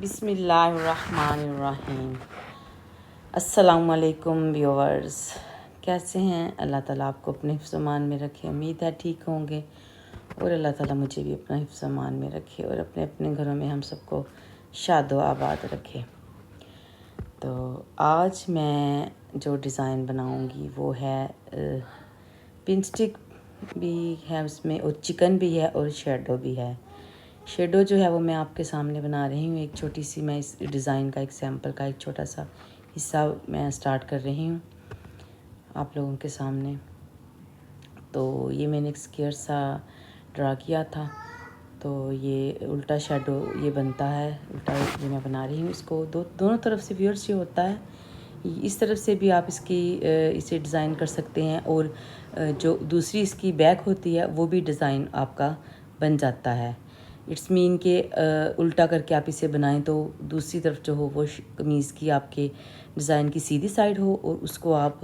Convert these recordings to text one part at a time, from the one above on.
बिस्मिल्लाहिर्रहमानिर्रहीम। अस्सलामुअलैकुम व्यूअर्स, कैसे हैं? अल्लाह ताला आपको अपने हिफ्ज़-ओ-मान में रखे। उम्मीद है ठीक होंगे और अल्लाह ताला मुझे भी अपना हिफ्ज़-ओ-मान में रखे और अपने अपने घरों में हम सबको शाद व आबाद रखे। तो आज मैं जो डिज़ाइन बनाऊंगी वो है पिन स्टिक भी है उसमें और चिकन भी है और शेडो भी है। शेडो जो है वो मैं आपके सामने बना रही हूँ। एक छोटी सी मैं इस डिज़ाइन का एक सैम्पल का एक छोटा सा हिस्सा मैं स्टार्ट कर रही हूँ आप लोगों के सामने। तो ये मैंने एक स्क्वायर सा ड्रा किया था, तो ये उल्टा शेडो ये बनता है। उल्टा ये मैं बना रही हूँ इसको दोनों तरफ से व्यूअर्स ये होता है। इस तरफ से भी आप इसे डिज़ाइन कर सकते हैं और जो दूसरी इसकी बैक होती है वो भी डिज़ाइन आपका बन जाता है। इट्स मीन के उल्टा करके आप इसे बनाएं तो दूसरी तरफ जो हो वो कमीज़ की आपके डिज़ाइन की सीधी साइड हो और उसको आप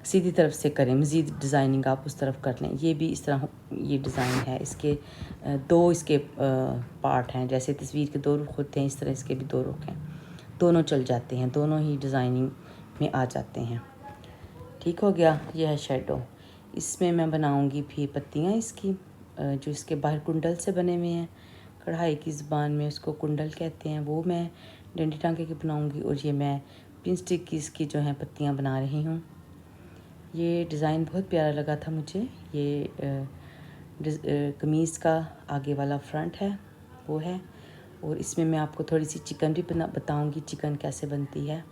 सीधी तरफ से करें। मज़ीद डिज़ाइनिंग आप उस तरफ कर लें। ये भी इस तरह ये डिज़ाइन है। इसके दो इसके पार्ट हैं। जैसे तस्वीर के दो रुख होते हैं, इस तरह इसके भी दो रुख हैं। दोनों चल जाते हैं, दोनों ही डिज़ाइनिंग में आ जाते हैं। ठीक हो गया। यह है शेडो। इसमें मैं बनाऊंगी फिर पत्तियाँ इसकी जो इसके बाहर कुंडल से बने हुए हैं। कढ़ाई की ज़बान में उसको कुंडल कहते हैं। वो मैं डंडी टांके की बनाऊंगी और ये मैं पिन स्टिक की इसकी जो है पत्तियाँ बना रही हूँ। ये डिज़ाइन बहुत प्यारा लगा था मुझे। ये कमीज़ का आगे वाला फ्रंट है वो है, और इसमें मैं आपको थोड़ी सी चिकन भी बताऊँगी चिकन कैसे बनती है।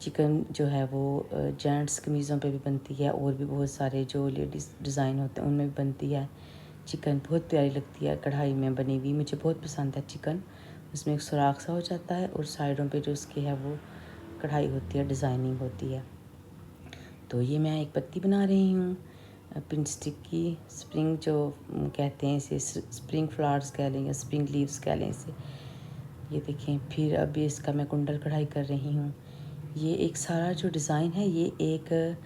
चिकन जो है वो जेंट्स कमीज़ों पे भी बनती है और भी बहुत सारे जो लेडीज़ डिज़ाइन होते हैं उनमें भी बनती है। चिकन बहुत प्यारी लगती है कढ़ाई में बनी हुई, मुझे बहुत पसंद है चिकन। उसमें एक सुराख सा हो जाता है और साइडों पे जो उसकी है वो कढ़ाई होती है, डिज़ाइनिंग होती है। तो ये मैं एक पत्ती बना रही हूँ पिन स्टिक की। स्प्रिंग जो कहते हैं इसे, स्प्रिंग फ्लावर्स कह लें या स्प्रिंग लीव्स कह लें इसे। ये देखें। फिर अभी इसका मैं कुंडल कढ़ाई कर रही हूँ। ये एक सारा जो डिज़ाइन है ये एक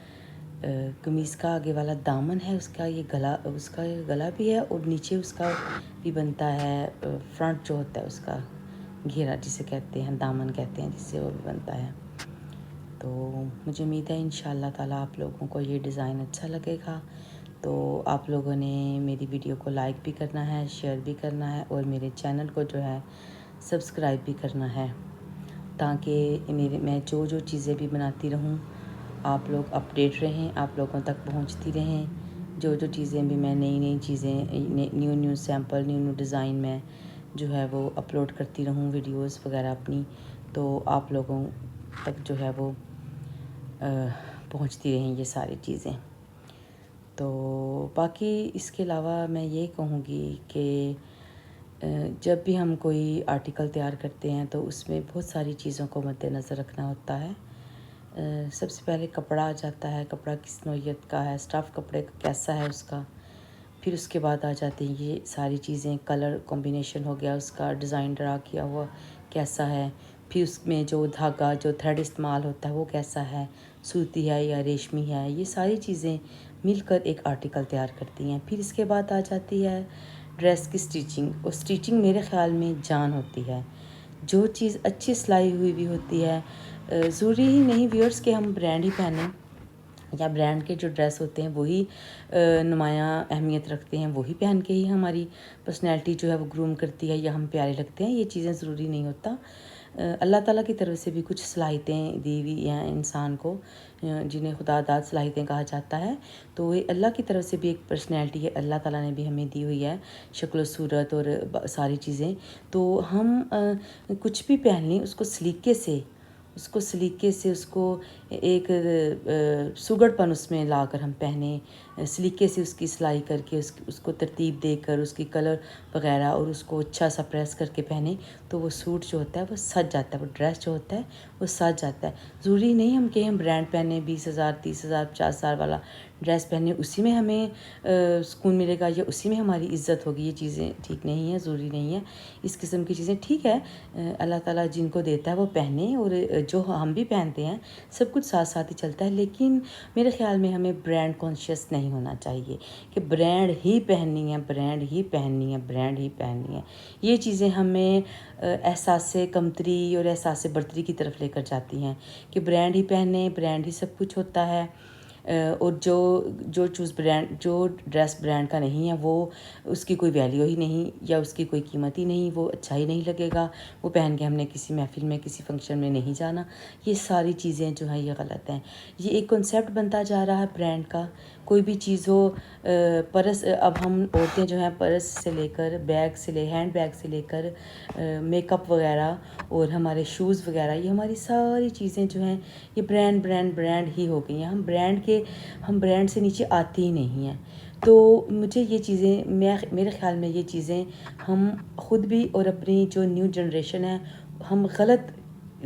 कमीज़ का आगे वाला दामन है, उसका ये गला भी है और नीचे उसका भी बनता है फ्रंट जो होता है उसका घेरा जिसे कहते हैं, दामन कहते हैं जिससे, वो भी बनता है। तो मुझे उम्मीद है इंशाल्लाह ताला आप लोगों को ये डिज़ाइन अच्छा लगेगा। तो आप लोगों ने मेरी वीडियो को लाइक भी करना है, शेयर भी करना है और मेरे चैनल को जो है सब्सक्राइब भी करना है, ताकि मैं जो चीज़ें भी बनाती रहूं आप लोग अपडेट रहें, आप लोगों तक पहुंचती रहें। जो चीज़ें भी मैं नई चीज़ें, न्यू सैम्पल, न्यू डिज़ाइन में जो है वो अपलोड करती रहूं वीडियोस वगैरह अपनी, तो आप लोगों तक जो है वो पहुंचती रहें ये सारी चीज़ें। तो बाकी इसके अलावा मैं ये कहूँगी कि जब भी हम कोई आर्टिकल तैयार करते हैं तो उसमें बहुत सारी चीज़ों को मद्देनज़र रखना होता है। सबसे पहले कपड़ा आ जाता है, कपड़ा किस नौइयत का है, स्टफ़ कपड़े का कैसा है उसका। फिर उसके बाद आ जाती हैं ये सारी चीज़ें, कलर कॉम्बिनेशन हो गया उसका, डिज़ाइन ड्रा किया हुआ कैसा है, फिर उसमें जो धागा जो थ्रेड इस्तेमाल होता है वो कैसा है, सूती है या रेशमी है। ये सारी चीज़ें मिलकर एक आर्टिकल तैयार करती हैं। फिर इसके बाद आ जाती है ड्रेस की स्टिचिंग, और स्टिचिंग मेरे ख़्याल में जान होती है। जो चीज़ अच्छी सिलाई हुई भी होती है, ज़रूरी ही नहीं व्यूअर्स के हम ब्रांड ही पहने या ब्रांड के जो ड्रेस होते हैं वही नुमायाँ अहमियत रखते हैं, वही पहन के ही हमारी पर्सनैलिटी जो है वो ग्रूम करती है या हम प्यारे लगते हैं। ये चीज़ें ज़रूरी नहीं होता। अल्लाह ताला की तरफ से भी कुछ सलाहियतें दी हुई हैं इंसान को, जिन्हें खुदादाद सलाहियतें कहा जाता है। तो ये अल्लाह की तरफ से भी एक पर्सनैलिटी है, अल्लाह ताला ने भी हमें दी हुई है, शक्ल सूरत और सारी चीज़ें। तो हम कुछ भी पहन लें उसको सलीके से उसको एक सुगड़पन उसमें लाकर हम पहने, सलीके से उसकी सिलाई करके उसको तरतीब देकर उसकी कलर वगैरह और उसको अच्छा सा प्रेस करके पहने, तो वो सूट जो होता है वो सज जाता है, वो ड्रेस जो होता है वो सज जाता है। ज़रूरी नहीं हम कि हम ब्रांड पहने 20,000 30,000 50,000 वाला ड्रेस पहने उसी में हमें सुकून मिलेगा या उसी में हमारी इज़्ज़त होगी, ये चीज़ें ठीक नहीं है, ज़रूरी नहीं है। इस किस्म की चीज़ें ठीक है, अल्लाह ताला जिनको देता है वो पहने, और जो हम भी पहनते हैं सब कुछ साथ साथ ही चलता है। लेकिन मेरे ख़्याल में हमें ब्रांड कॉन्शियस नहीं होना चाहिए कि ब्रांड ही पहननी है, ब्रांड ही पहननी है, ब्रांड ही पहननी है। ये चीज़ें हमें एहसास कमतरी और एहसास बर्तरी की तरफ लेकर जाती हैं कि ब्रांड ही पहने, ब्रांड ही सब कुछ होता है। और जो ड्रेस ब्रांड का नहीं है वो उसकी कोई वैल्यू ही नहीं, या उसकी कोई कीमत ही नहीं, वो अच्छा ही नहीं लगेगा, वो पहन के हमने किसी महफिल में किसी फंक्शन में नहीं जाना। ये सारी चीज़ें जो हैं ये गलत हैं। ये एक कॉन्सेप्ट बनता जा रहा है ब्रांड का। कोई भी चीज़ हो, पर्स, अब हम औरतें जो हैं पर्स से लेकर हैंड बैग से लेकर मेकअप वगैरह और हमारे शूज़ वगैरह, ये हमारी सारी चीज़ें जो हैं ये ब्रांड ही हो गई हैं। हम ब्रांड से नीचे आती ही नहीं हैं। तो मुझे ये चीज़ें, मेरे ख़्याल में ये चीज़ें हम ख़ुद भी और अपनी जो न्यू जनरेशन है हम गलत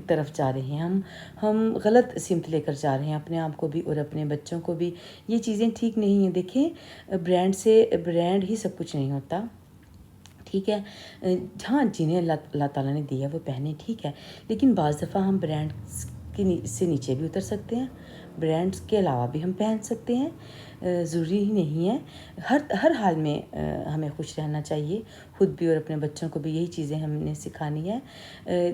तरफ जा रहे हैं, हम गलत सिमत लेकर जा रहे हैं अपने आप को भी और अपने बच्चों को भी। ये चीज़ें ठीक नहीं हैं। देखें, ब्रांड ही सब कुछ नहीं होता, ठीक है। हाँ, जिन्हें अल्लाह ताला ने दिया वो पहने, ठीक है। लेकिन बाज़ दफ़ा हम ब्रांड्स से नीचे भी उतर सकते हैं, ब्रांड्स के अलावा भी हम पहन सकते हैं। ज़रूरी ही नहीं है, हर हाल में हमें खुश रहना चाहिए, खुद भी और अपने बच्चों को भी यही चीज़ें हमने सिखानी है।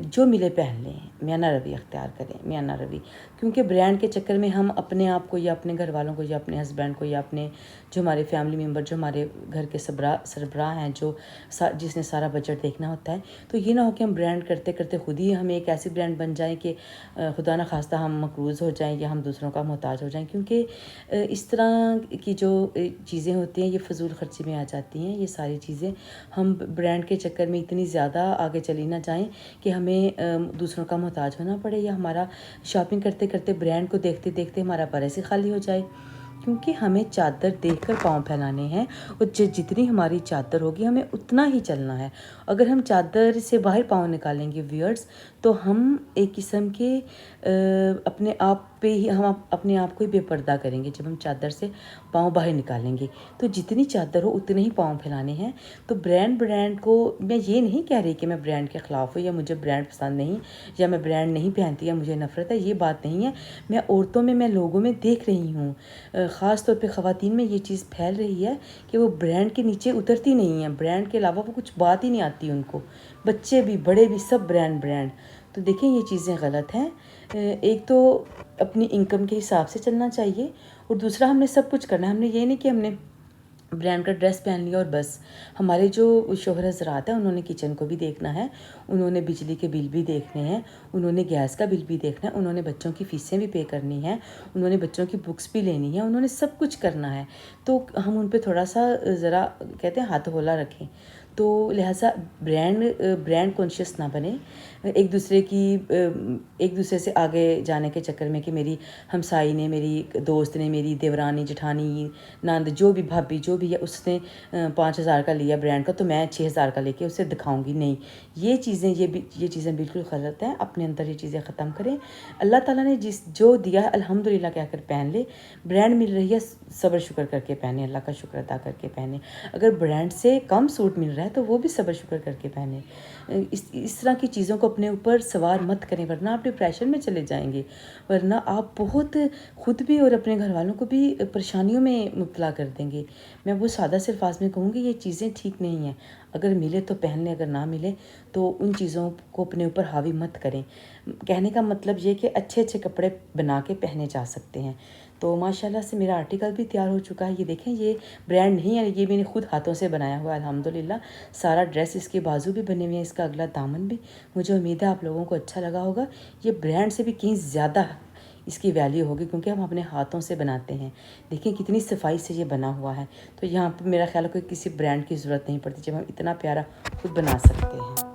जो मिले पहन लें, मियाना रवि अख्तियार करें, मियाना रवि। क्योंकि ब्रांड के चक्कर में हम अपने आप को या अपने घर वालों को या अपने हस्बैंड को या अपने जो हमारे फैमिली मेम्बर, जो हमारे घर के सरबराह हैं, जिसने सारा बजट देखना होता है, तो ये ना हो कि हम ब्रांड करते करते खुद ही हम एक ऐसी ब्रांड बन जाएं कि खुदा न खास्ता हम मकरूज़ हो जाएं या हम दूसरों का मोहताज हो जाएं। क्योंकि इस तरह की जो चीज़ें होती हैं ये फ़जूल ख़र्ची में आ जाती हैं। ये सारी चीज़ें हम ब्रांड के चक्कर में इतनी ज़्यादा आगे चली ना जाएं कि हमें दूसरों का मोहताज होना पड़े, या हमारा शॉपिंग करते करते ब्रांड को देखते देखते हमारा पर्स ही खाली हो जाए। क्योंकि हमें चादर देखकर पाँव फैलाने हैं, और जितनी हमारी चादर होगी हमें उतना ही चलना है। अगर हम चादर से बाहर पाँव निकालेंगे व्यूअर्स, तो हम एक किस्म के अपने आप पे ही हम अपने आप को ही बेपर्दा करेंगे। जब हम चादर से पाँव बाहर निकालेंगे तो जितनी चादर हो उतने ही पाँव फैलाने हैं। तो ब्रांड को मैं ये नहीं कह रही कि मैं ब्रांड के ख़िलाफ़ हूँ या मुझे ब्रांड पसंद नहीं, या मैं ब्रांड नहीं पहनती या मुझे नफ़रत है, ये बात नहीं है। मैं औरतों में, मैं लोगों में देख रही हूँ, ख़ास तौर पे ख़वातीन में ये चीज़ फैल रही है कि वो ब्रांड के नीचे उतरती नहीं हैं, ब्रांड के अलावा वो कुछ बात ही नहीं आती उनको। बच्चे भी बड़े भी सब ब्रांड। तो देखें ये चीज़ें गलत हैं। एक तो अपनी इनकम के हिसाब से चलना चाहिए, और दूसरा हमने सब कुछ करना है। हमने ये नहीं कि हमने ब्रांड का ड्रेस पहन लिया और बस। हमारे जो शौहर हज़रात हैं उन्होंने किचन को भी देखना है, उन्होंने बिजली के बिल भी देखने हैं, उन्होंने गैस का बिल भी देखना है, उन्होंने बच्चों की फ़ीसें भी पे करनी है, उन्होंने बच्चों की बुक्स भी लेनी है, उन्होंने सब कुछ करना है। तो हम उन पे थोड़ा सा ज़रा कहते हैं हाथ होला रखें। तो लिहाजा ब्रांड कॉन्शियस ना बने, एक दूसरे से आगे जाने के चक्कर में कि मेरी हमसाई ने, मेरी दोस्त ने, मेरी देवरानी, जेठानी, नंद, जो भी भाभी जो भी है, उसने 5,000 का लिया ब्रांड का तो मैं 6,000 का लेके उसे दिखाऊंगी नहीं। ये चीज़ें बिल्कुल गलत हैं। अपने अंदर ये चीज़ें ख़त्म करें। अल्लाह ताला ने जो दिया है अल्हम्दुलिल्लाह कहकर पहन ले। ब्रांड मिल रही है, सब्र शुक्र करके पहने, अल्लाह का शुक्र अदा करके पहने। अगर ब्रांड से कम सूट मिल रहा है तो वो भी सब्र शुक्र करके पहने। इस तरह की चीज़ों को अपने ऊपर सवार मत करें, वरना आप डिप्रेशन में चले जाएंगे, वरना आप बहुत खुद भी और अपने घर वालों को भी परेशानियों में मुब्तला कर देंगे। मैं वो सादा से अल्फाज में कहूँगी ये चीज़ें ठीक नहीं हैं। अगर मिले तो पहन लें, अगर ना मिले तो उन चीज़ों को अपने ऊपर हावी मत करें। कहने का मतलब ये कि अच्छे अच्छे कपड़े बना के पहने जा सकते हैं। तो माशाल्लाह से मेरा आर्टिकल भी तैयार हो चुका है। ये देखें, ये ब्रांड नहीं है, ये मैंने खुद हाथों से बनाया हुआ है अल्हम्दुलिल्लाह। सारा ड्रेस, इसके बाजू भी बने हुए हैं, इसका अगला दामन भी। मुझे उम्मीद है आप लोगों को अच्छा लगा होगा। ये ब्रांड से भी कहीं ज़्यादा इसकी वैल्यू होगी क्योंकि हम अपने हाथों से बनाते हैं। देखिए कितनी सफाई से ये बना हुआ है। तो यहाँ पर मेरा ख्याल है कि किसी ब्रांड की ज़रूरत नहीं पड़ती जब हम इतना प्यारा खुद बना सकते हैं।